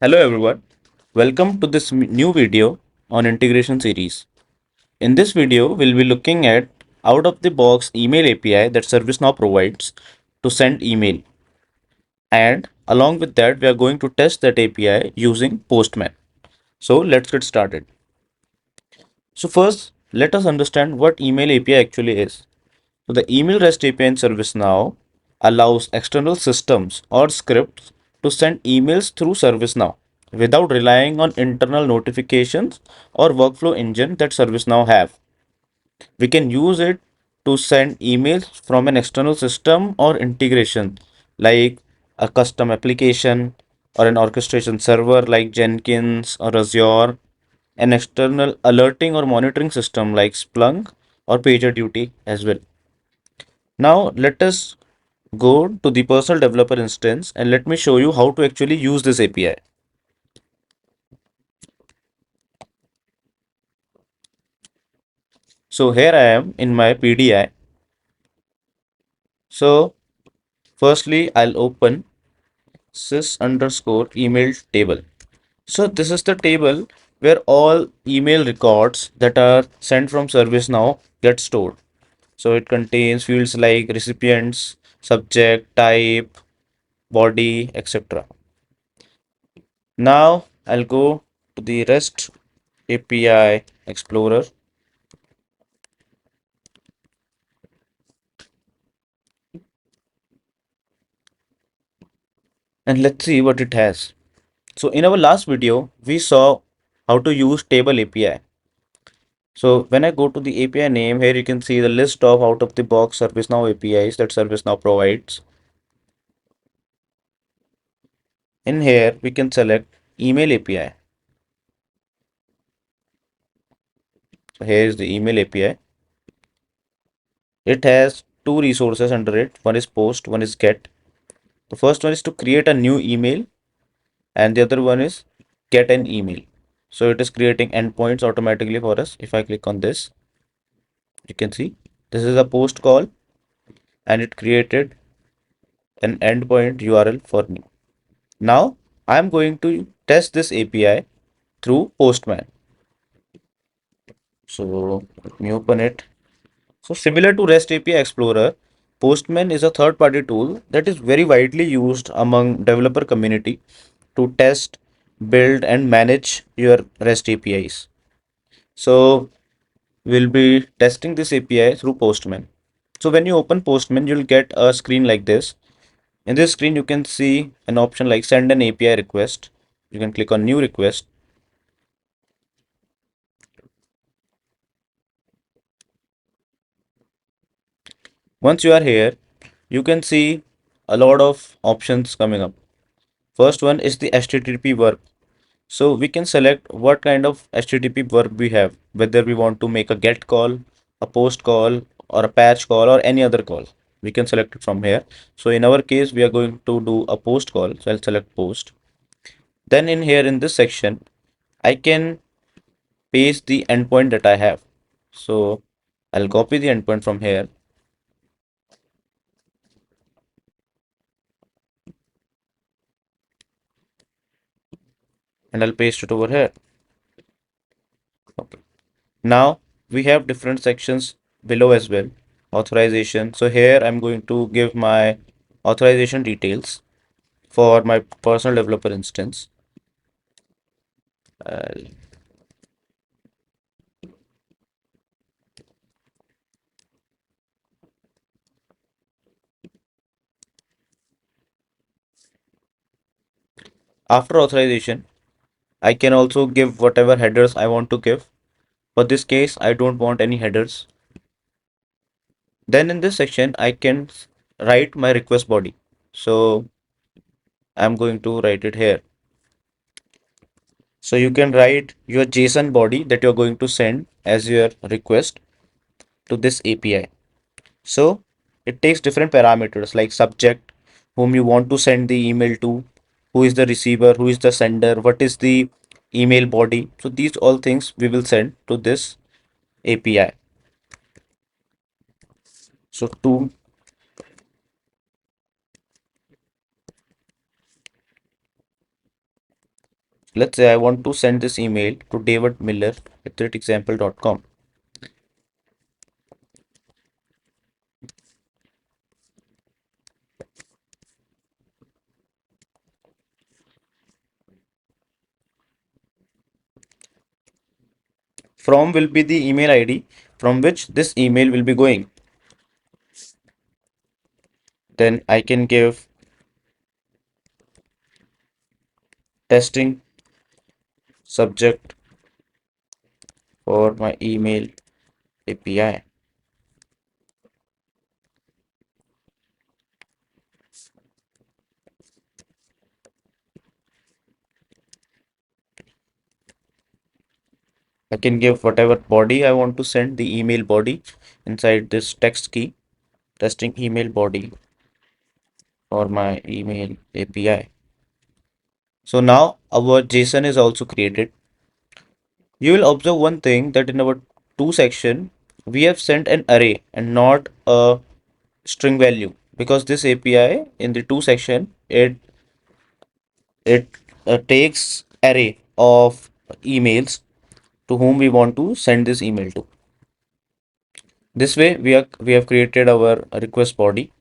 Hello everyone, welcome to this new video on integration series. In this video, we'll be looking at out of the box email API that ServiceNow provides to send email. And along with that, we are going to test that API using Postman. So let's get started. So first, let us understand what email API actually is. So the email REST API in ServiceNow allows external systems or scripts to send emails through ServiceNow without relying on internal notifications or workflow engine that ServiceNow have. We can use it to send emails from an external system or integration like a custom application or an orchestration server like Jenkins or Azure, an external alerting or monitoring system like Splunk or PagerDuty as well. Now let us go to the personal developer instance and let me show you how to actually use this API. So here I am in my PDI. So firstly, I'll open sys underscore email table. So this is the table where all email records that are sent from ServiceNow get stored. So it contains fields like recipients, subject, type, body, etc. Now I'll go to the REST API Explorer and let's see what it has. So in our last video, we saw how to use table API. So when I go to the API name, here you can see the list of out of the box ServiceNow APIs that ServiceNow provides. In here, we can select email API. So here is the email API. It has two resources under it. One is post, one is get. The first one is to create a new email and the other one is get an email. So it is creating endpoints automatically for us. If I click on this, you can see this is a post call and it created an endpoint URL for me. Now I'm going to test this API through Postman. So let me open it. So similar to REST API Explorer, Postman is a third-party tool that is very widely used among developer community to test, build and manage your REST APIs. So we'll be testing this API through Postman. So when you open Postman, you'll get a screen like this. In this screen, you can see an option like send an API request. You can click on new request. Once you are here, you can see a lot of options coming up. First one is the HTTP verb. So we can select what kind of HTTP verb we have, whether we want to make a get call, a post call, or a patch call, or any other call. We can select it from here. So in our case, we are going to do a post call. So I'll select post. Then in here in this section, I can paste the endpoint that I have. So I'll copy the endpoint from here and I'll paste it over here. Okay. Now we have different sections below as well. Authorization. So here I'm going to give my authorization details for my personal developer instance. Uh, After authorization, I can also give whatever headers I want to give. For this case, I don't want any headers. Then in this section, I can write my request body. So I'm going to write it here. So you can write your JSON body that you're going to send as your request to this API. So it takes different parameters like subject, whom you want to send the email to, who is the receiver, who is the sender, what is the email body. So these all things we will send to this API. So to Let's say I want to send this email to davidmiller@example.com. From will be the email ID from which this email will be going. Then I can give testing subject for my email API. I can give whatever body I want to send, the email body inside this text key, testing email body for my email API. So now our JSON is also created. You will observe one thing that in our to section, we have sent an array and not a string value, because this API in the to section, it takes array of emails to whom we want to send this email to. This way we have created our request body.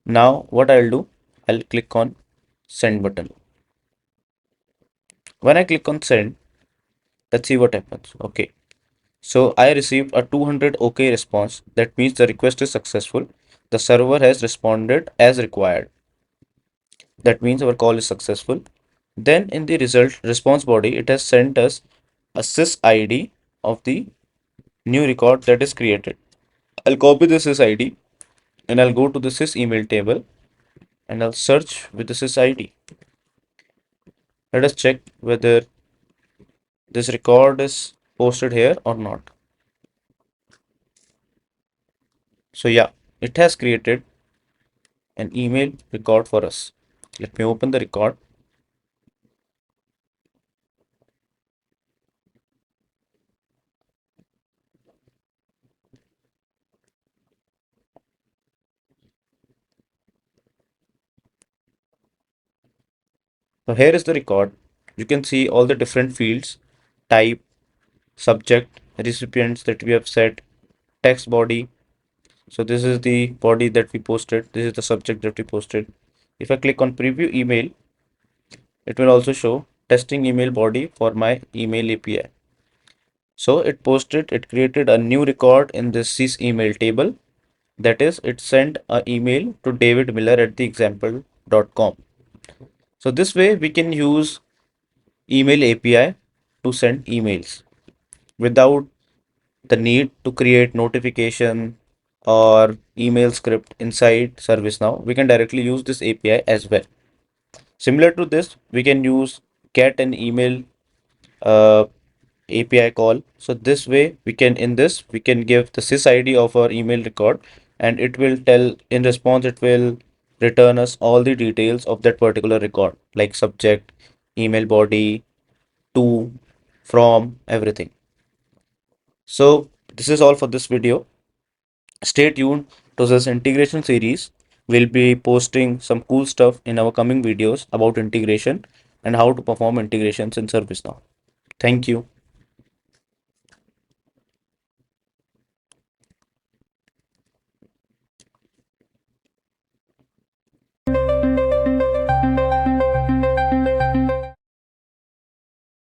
Now what I'll do, I'll click on send button. When I click on send, let's see what happens. Okay, so I received a 200 OK response. That means the request is successful. The server has responded as required. That means our call is successful. Then in the result response body, it has sent us a sys ID of the new record that is created. I'll copy the sys ID and I'll go to the sys email table and I'll search with the sys ID. Let us check whether this record is posted here or not. So yeah, it has created an email record for us. Let me open the record. So here is the record. You can see all the different fields, type, subject, recipients that we have set, text body. So this is the body that we posted. This is the subject that we posted. If I click on preview email, it will also show testing email body for my email API. So it created a new record in this sys email table. That is, it sent an email to davidmiller@example.com. So this way we can use email API to send emails without the need to create notification or email script inside ServiceNow. We can directly use this API as well. Similar to this, we can use get an email uh, API call. So this way we can, in this we can give the sys ID of our email record, and it will tell, in response it will return us all the details of that particular record, like subject, email body, to, from, everything. So this is all for this video. Stay tuned to this integration series. We'll be posting some cool stuff in our coming videos about integration and how to perform integrations in ServiceNow. Thank you.